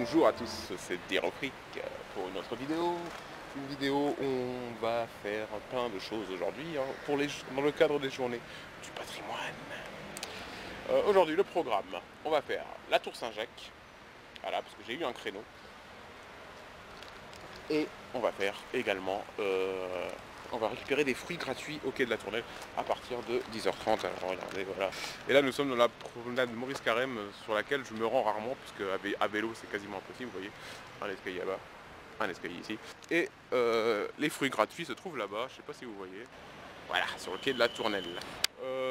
Bonjour à tous, c'est Derofric pour une autre vidéo. Une vidéo où on va faire plein de choses aujourd'hui, hein, dans le cadre des journées du patrimoine. Aujourd'hui, le programme, on va faire la Tour Saint-Jacques, voilà, parce que j'ai eu un créneau. Et on va faire également, on va récupérer des fruits gratuits au quai de la Tournelle à partir de 10h30. Alors regardez, voilà. Et là, nous sommes dans la promenade Maurice Carême sur laquelle je me rends rarement, puisque à vélo, c'est quasiment impossible. Vous voyez, un escalier là-bas, un escalier ici. Et les fruits gratuits se trouvent là-bas, je ne sais pas si vous voyez. Voilà, sur le quai de la Tournelle.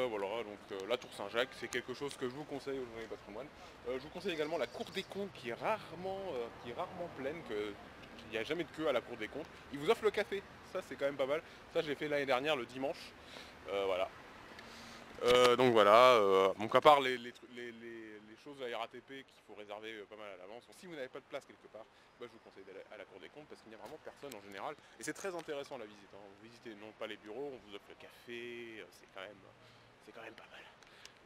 Voilà, donc la Tour Saint-Jacques, c'est quelque chose que je vous conseille au Journée du Patrimoine. Je vous conseille également la Cour des Comptes qui est rarement pleine, il n'y a jamais de queue à la Cour des Comptes. Ils vous offrent le café, ça c'est quand même pas mal. Ça je l'ai fait l'année dernière le dimanche. Voilà. Donc voilà, donc à part les choses à la RATP qu'il faut réserver pas mal à l'avance. Si vous n'avez pas de place quelque part, bah, je vous conseille d'aller à la Cour des Comptes parce qu'il n'y a vraiment personne en général. Et c'est très intéressant la visite, hein. Vous visitez non pas les bureaux, on vous offre le café, c'est quand même pas mal.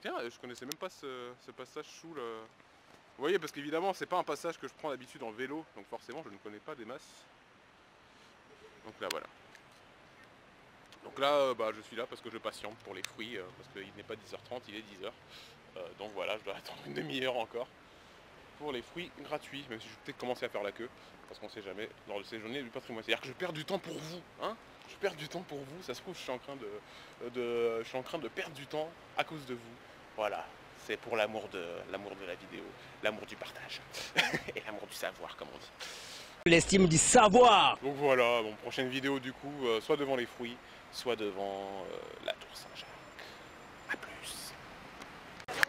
Tiens, je connaissais même pas ce passage sous le... Vous voyez, parce qu'évidemment c'est pas un passage que je prends d'habitude en vélo, donc forcément je ne connais pas des masses. Donc là voilà. Donc là, je suis là parce que je patiente pour les fruits, parce qu'il n'est pas 10h30, il est 10h. Donc voilà, je dois attendre une demi-heure encore pour les fruits gratuits, même si je vais peut-être commencer à faire la queue, parce qu'on sait jamais lors de ces journées du patrimoine. C'est-à-dire que je perds du temps pour vous, hein. Je perds du temps pour vous, ça se trouve je suis en train de perdre du temps à cause de vous. Voilà, c'est pour l'amour de la vidéo, l'amour du partage, et l'amour du savoir comme on dit. L'estime du savoir. Donc voilà, bon, prochaine vidéo du coup, soit devant les fruits, soit devant la Tour Saint-Jacques. A plus. Voilà,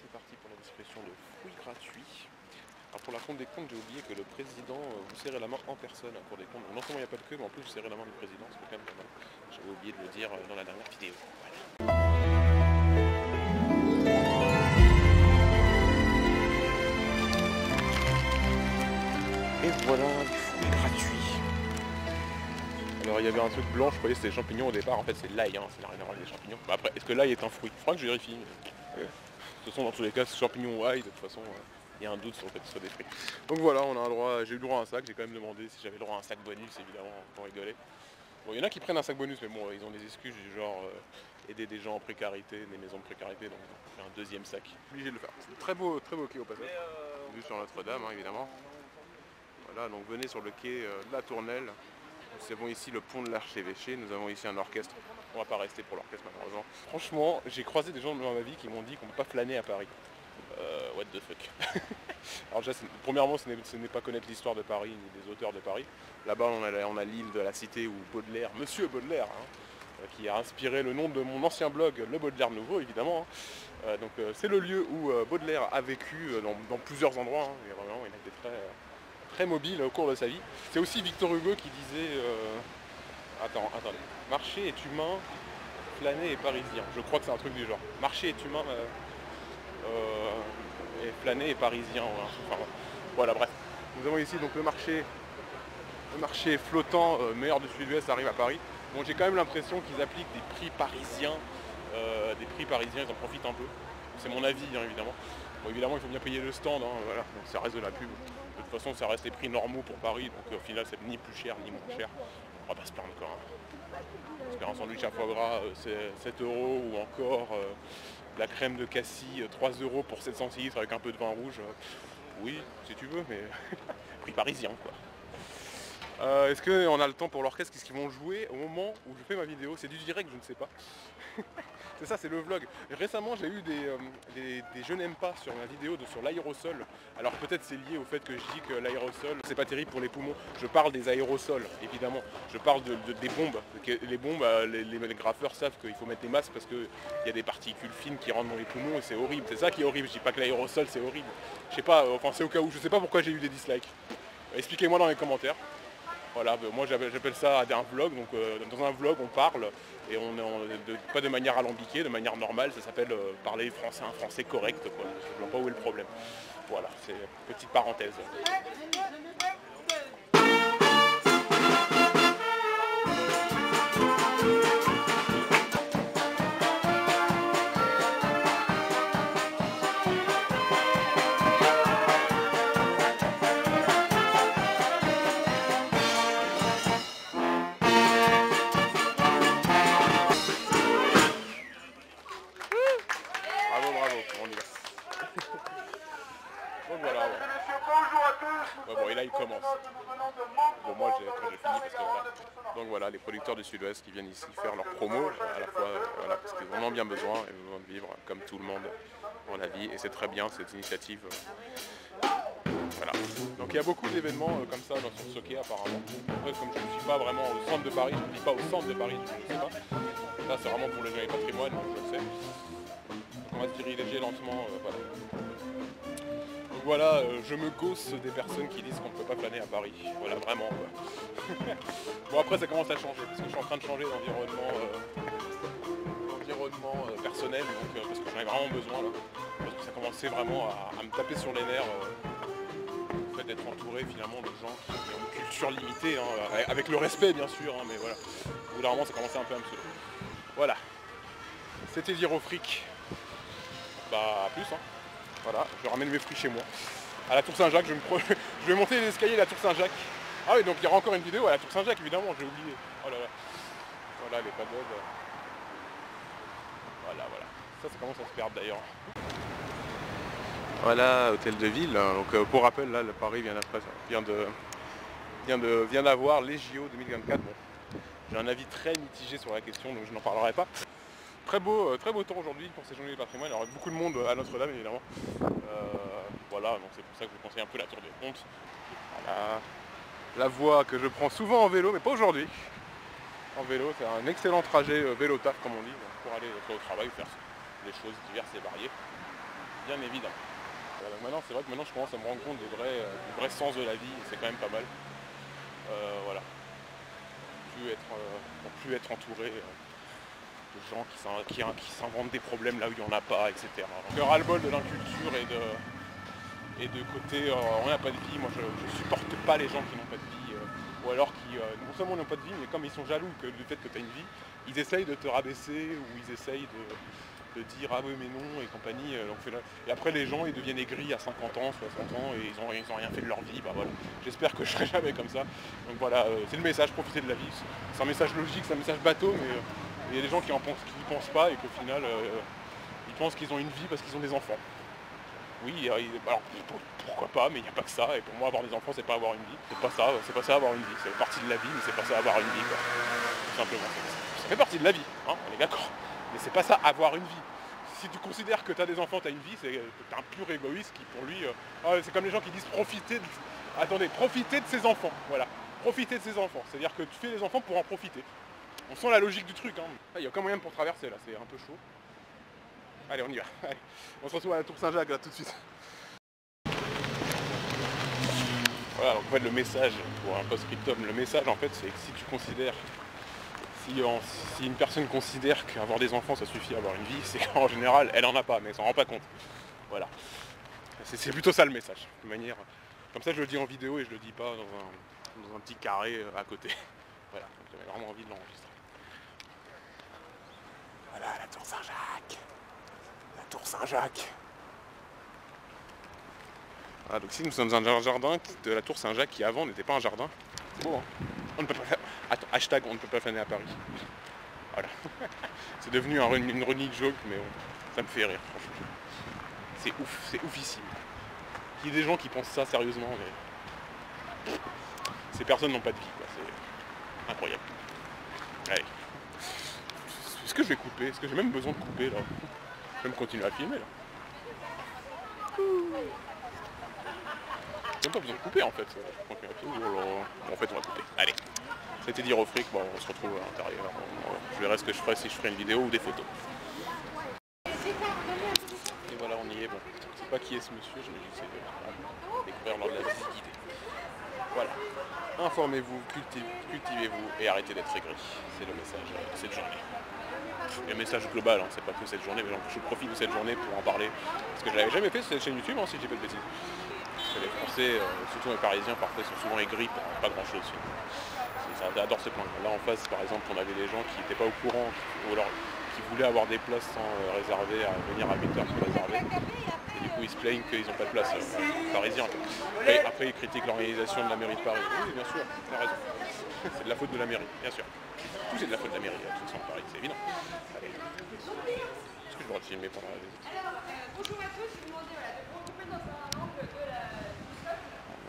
c'est parti pour la distribution de fruits gratuits. Alors pour la Cour des Comptes, j'ai oublié que le président vous serrait la main en personne à la Cour des Comptes. Donc non seulement il n'y a pas de queue, mais en plus vous serrez la main du président, c'est quand même pas mal. J'avais oublié de le dire dans la dernière vidéo. Voilà. Et voilà, du fruits gratuits. Alors il y avait un truc blanc, je croyais que c'était des champignons au départ, en fait c'est l'ail, hein, ça n'a rien à voir avec des champignons. Bah après, est-ce que l'ail est un fruit? Je crois que je vérifie. Mais... de toute façon, dans tous les cas, c'est champignons ou ail, de toute façon, il y a un doute sur le fait que ce soit des fruits. Donc voilà, j'ai eu le droit à un sac, j'ai quand même demandé si j'avais le droit à un sac bonus, évidemment, pour rigoler. Bon, il y en a qui prennent un sac bonus, mais bon, ils ont des excuses du genre aider des gens en précarité, des maisons de précarité, donc j'ai un deuxième sac. Obligé de le faire. C'est très beau quai au passage. Vue sur Notre-Dame, hein, évidemment. Voilà, donc venez sur le quai de la Tournelle. Nous avons ici le pont de l'Archevêché, nous avons ici un orchestre. On va pas rester pour l'orchestre malheureusement. Franchement, j'ai croisé des gens dans ma vie qui m'ont dit qu'on ne peut pas flâner à Paris. What the fuck. Alors déjà, premièrement, ce n'est pas connaître l'histoire de Paris ni des auteurs de Paris. Là-bas, on a l'île de la Cité où Baudelaire, Monsieur Baudelaire, qui a inspiré le nom de mon ancien blog, Le Baudelaire Nouveau, évidemment. Donc c'est le lieu où Baudelaire a vécu dans plusieurs endroits. Il a été très mobile au cours de sa vie. C'est aussi Victor Hugo qui disait attendez. Marcher est humain, flâner est parisien. Je crois que c'est un truc du genre. Marcher est humain et flâner est parisien. Voilà, bref. Nous avons ici donc le marché flottant meilleur du Sud-Ouest arrive à Paris. Bon, j'ai quand même l'impression qu'ils appliquent des prix parisiens. Ils en profitent un peu. C'est mon avis, hein, évidemment. Bon, évidemment, il faut bien payer le stand, hein, voilà. Donc, ça reste de la pub. De toute façon, ça reste les prix normaux pour Paris, donc au final, c'est ni plus cher ni moins cher. On va pas se plaindre quand même. Parce qu'un sandwich à foie gras, c'est 7 € ou encore la crème de cassis, 3 € pour 700 centilitres avec un peu de vin rouge. Oui, si tu veux, mais prix parisien, quoi. Est-ce qu'on a le temps pour l'orchestre? Qu'est-ce qu'ils vont jouer au moment où je fais ma vidéo? C'est du direct, je ne sais pas. C'est ça, c'est le vlog. Récemment, j'ai eu des je n'aime pas sur ma vidéo sur l'aérosol. Alors peut-être c'est lié au fait que je dis que l'aérosol, c'est pas terrible pour les poumons. Je parle des aérosols, évidemment. Je parle des bombes. Les bombes, les graffeurs savent qu'il faut mettre des masques parce qu'il y a des particules fines qui rentrent dans les poumons et c'est horrible. C'est ça qui est horrible. Je dis pas que l'aérosol c'est horrible. Je sais pas, enfin c'est au cas où. Je sais pas pourquoi j'ai eu des dislikes. Expliquez-moi dans les commentaires. Voilà, moi j'appelle ça un vlog, donc dans un vlog on parle et pas de manière alambiquée, de manière normale, ça s'appelle parler français, un français correct, quoi. Je ne vois pas où est le problème. Voilà, c'est une petite parenthèse. voilà, les producteurs du Sud-Ouest qui viennent ici faire leur promo, à la fois voilà, parce qu'ils ont vraiment bien besoin, et besoin de vivre comme tout le monde dans la vie, et c'est très bien cette initiative. Voilà. Donc il y a beaucoup d'événements comme ça dans sur Soquet apparemment. Après, comme je ne suis pas vraiment au centre de Paris, je ne vis pas au centre de Paris, je ne sais pas. Là c'est vraiment pour le Journée Patrimoine, donc je le sais. Donc on va se diriger lentement, voilà. Donc voilà, je me gausse des personnes qui disent qu'on ne peut pas planer à Paris. Voilà, vraiment quoi. Bon après ça commence à changer, parce que je suis en train de changer d'environnement personnel, donc, parce que j'en ai vraiment besoin là. Parce que ça commençait vraiment à me taper sur les nerfs. Le fait d'être entouré finalement de gens qui ont une culture limitée, hein, avec le respect bien sûr, hein, mais voilà. Au bout d'un moment ça commençait un peu à me saouler. Voilà. C'était Zero Fric. Bah à plus hein. Voilà, je ramène mes fruits chez moi. À la Tour Saint-Jacques, je vais monter les escaliers de la Tour Saint-Jacques. Ah oui, donc il y aura encore une vidéo à la Tour Saint-Jacques évidemment, j'ai oublié. Oh là là. Voilà les pagodes. Voilà. Ça commence à se perdre d'ailleurs. Voilà, hôtel de ville. Donc pour rappel, là, le Paris vient d'avoir les JO 2024. Bon, j'ai un avis très mitigé sur la question, donc je n'en parlerai pas. Très beau temps aujourd'hui pour ces journées du patrimoine. Il y aura beaucoup de monde à Notre-Dame évidemment. Voilà, donc c'est pour ça que je vous conseille un peu la Tour des Comptes. Voilà. La voie que je prends souvent en vélo, mais pas aujourd'hui. En vélo, c'est un excellent trajet vélo-taf comme on dit, pour aller soit au travail ou faire des choses diverses et variées. Bien évidemment. Donc maintenant, c'est vrai que maintenant je commence à me rendre compte du vrai sens de la vie, et c'est quand même pas mal. Voilà. Pour plus être entouré de gens qui s'inventent des problèmes là où il n'y en a pas, etc. Donc le ras-le-bol de l'inculture et de côté on n'a pas de vie. Moi je supporte pas les gens qui n'ont pas de vie, ou alors qui non seulement n'ont pas de vie, mais comme ils sont jaloux du fait que tu as une vie, ils essayent de te rabaisser, ou ils essayent de dire ah oui mais non et compagnie. Et après les gens ils deviennent aigris à 50 ans, 60 ans et ils ont rien fait de leur vie. Bah voilà. J'espère que je serai jamais comme ça. Donc voilà, c'est le message, profiter de la vie. C'est un message logique, c'est un message bateau, mais il y a des gens qui n'y pensent pas et qu'au final ils pensent qu'ils ont une vie parce qu'ils ont des enfants. Oui, alors pourquoi pas, mais il n'y a pas que ça, et pour moi avoir des enfants c'est pas avoir une vie. C'est pas ça avoir une vie, c'est partie de la vie, mais c'est pas ça avoir une vie quoi. Tout simplement. Ça fait partie de la vie, hein, on est d'accord. Mais c'est pas ça avoir une vie. Si tu considères que tu as des enfants, tu as une vie, c'est un pur égoïste qui pour lui... c'est comme les gens qui disent profiter de ses enfants. Voilà, profiter de ses enfants. C'est-à-dire que tu fais des enfants pour en profiter. On sent la logique du truc. Hein. Il n'y a aucun moyen pour traverser là, c'est un peu chaud. Allez, on y va. Allez. On se retrouve à la Tour Saint-Jacques là tout de suite. Voilà, donc en fait le message, pour un post-scriptum, le message en fait c'est que si tu considères... Si une personne considère qu'avoir des enfants ça suffit à avoir une vie, c'est qu'en général elle en a pas, mais elle s'en rend pas compte. Voilà. C'est plutôt ça le message. De manière. Comme ça je le dis en vidéo et je le dis pas dans un petit carré à côté. Voilà, donc j'avais vraiment envie de l'enregistrer. Voilà la Tour Saint-Jacques. La Tour Saint-Jacques. Ah, donc ici nous sommes dans un jardin de la Tour Saint-Jacques qui avant n'était pas un jardin. C'est beau hein. On ne peut pas faire... Attends, hashtag on ne peut pas flâner à Paris. Voilà. C'est devenu une running joke, mais ça me fait rire, franchement. C'est ouf, c'est oufissime. Il y a des gens qui pensent ça sérieusement, mais... Ces personnes n'ont pas de vie, quoi. C'est incroyable. Allez. Est-ce que je vais couper? Est-ce que j'ai même besoin de couper, là? Je vais même continuer à filmer, là. J'ai même pas besoin de couper, en fait. En fait, on va couper. Allez. C'était dire au fric, bon, on se retrouve à l'intérieur. Je verrai ce que je ferai si je ferai une vidéo ou des photos. Et voilà, on y est. Bon, je ne sais pas qui est ce monsieur, je vais essayer de découvrir lors de la visite guidée. Voilà. Informez-vous, cultivez-vous et arrêtez d'être aigris. C'est le message de cette journée. Et le message global, hein, c'est pas que cette journée, mais je profite de cette journée pour en parler. Parce que je l'avais jamais fait sur cette chaîne YouTube, hein, si je dis pas de bêtises. Parce que les Français, surtout les Parisiens, parfois sont souvent aigris pour pas grand chose. J'adore ce plan. Là en face par exemple on avait des gens qui n'étaient pas au courant ou alors qui voulaient avoir des places sans réserver, à venir à 8h pour réserver. Et du coup ils se plaignent qu'ils n'ont pas de place, parisiens. Après ils critiquent l'organisation de la mairie de Paris. Oui bien sûr, tu as raison. C'est de la faute de la mairie, bien sûr. Tout c'est de la faute de la mairie, de toute façon Paris, c'est évident. Allez. Est-ce que je dois le filmer pendant la visite? Bonjour à tous, je vous demandais de vous regrouper dans un angle de la...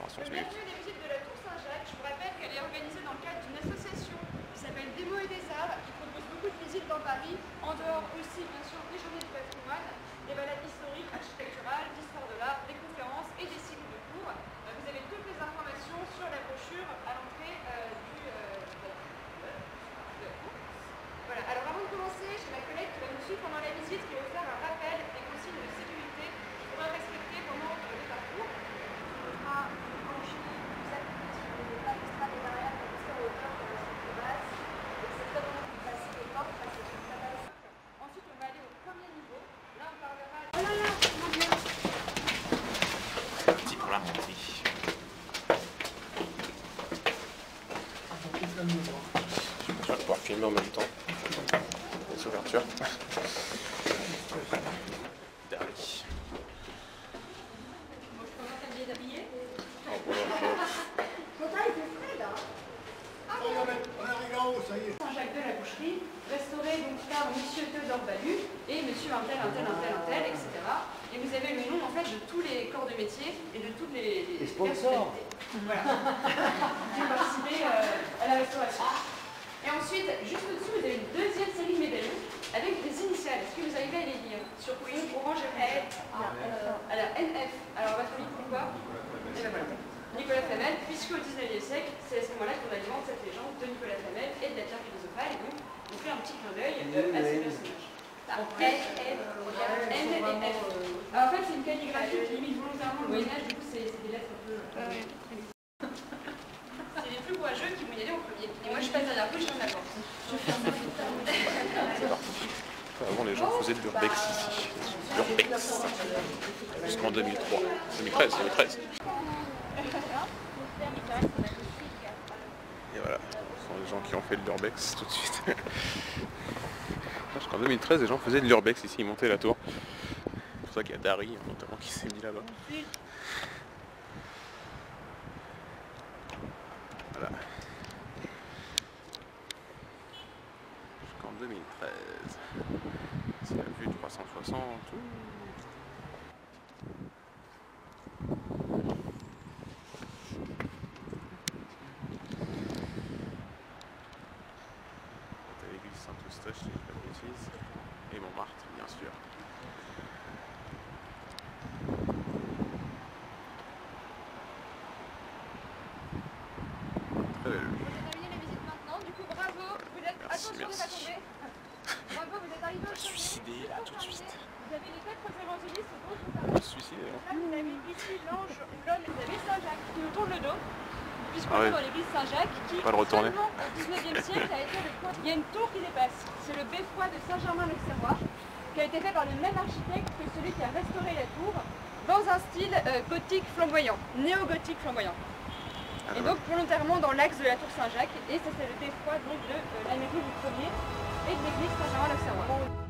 Bienvenue des visites de la Tour Saint-Jacques. Je vous rappelle qu'elle est organisée dans le cadre d'une association qui s'appelle s'appelle Des mots et des arts, qui propose beaucoup de visites dans Paris, en dehors aussi bien sûr des journées du patrimoine, des balades historiques, architecturales, d'histoire de l'art, des conférences et des cycles de cours. Vous avez toutes les informations sur la brochure à l'entrée Voilà, alors avant de commencer, j'ai ma collègue qui va nous suivre pendant la visite, qui va vous faire un rappel des consignes de sécurité qu'il faudra respecter pendant le parcours. Ensuite, on va aller au premier niveau. Là, on parlera... Oh là là, mon Dieu! C'est parti pour la montée. Je vais pouvoir filmer en même temps. Les ouvertures. Dari. Saint-Jacques de la Boucherie, restauré donc par Monsieur Théodore Balu et Monsieur un tel, etc. Et vous avez le nom en fait de tous les corps de métier et de toutes les personnalités. Voilà. Qui ont participé à la restauration. Et ensuite, juste au-dessus, vous avez une deuxième série de médaillons avec des initiales. Est-ce que vous arrivez à les lire? Sur rouge, orange et rouge. Alors NF. Alors votre avis, pourquoi? Et ben voilà. Nicolas Flamel, puisque au 19e siècle, c'est à ce moment-là qu'on alimente cette légende de Nicolas Flamel et de la pierre philosophale, et donc on fait un petit clin d'œil à ces personnages. N et F. Alors en fait, c'est une calligraphie qui limite volontairement le Moyen-Âge, du coup, c'est des lettres un peu. C'est les plus courageux qui vont y aller en premier. Et moi, je passe derrière vous, je ferme la porte. Je ferme la porte. Avant, les gens faisaient de l'urbex ici. L'urbex. Jusqu'en 2003. 2013. Et voilà, ce sont les gens qui ont fait de l'urbex tout de suite. Jusqu'en 2013, les gens faisaient de l'urbex ici, ils montaient la tour. C'est pour ça qu'il y a Dari, notamment, qui s'est mis là-bas. Voilà. Jusqu'en 2013. C'est la vue 360. L'église Saint-Eustache, si je dis pas de bêtises, et Montmartre, bien sûr. Très belle vue. On a terminé la visite maintenant, du coup bravo, vous êtes... Merci, Attention, merci. ne pas tomber. Bravo, vous êtes arrivé au sommet. Suicidé là tout de suite. Vous avez les 4 évangélistes dont vous On parlez. va se suicider. Hein. Là, vous avez ici l'ange, l'homme, vous avez Saint-Jacques qui nous tourne le dos, puisqu'on Ah est ouais. dans l'église Saint-Jacques, qui Pas le retourner. seulement au 19e siècle a été le point. Il y a une tour qui dépasse, c'est le beffroi de Saint-Germain-l'Auxerrois, qui a été fait par le même architecte que celui qui a restauré la tour, dans un style gothique flamboyant, néo-gothique flamboyant. Et donc volontairement dans l'axe de la tour Saint-Jacques, et ça c'est le beffroi donc de la mairie du premier et de l'église Saint-Germain-l'Auxerrois.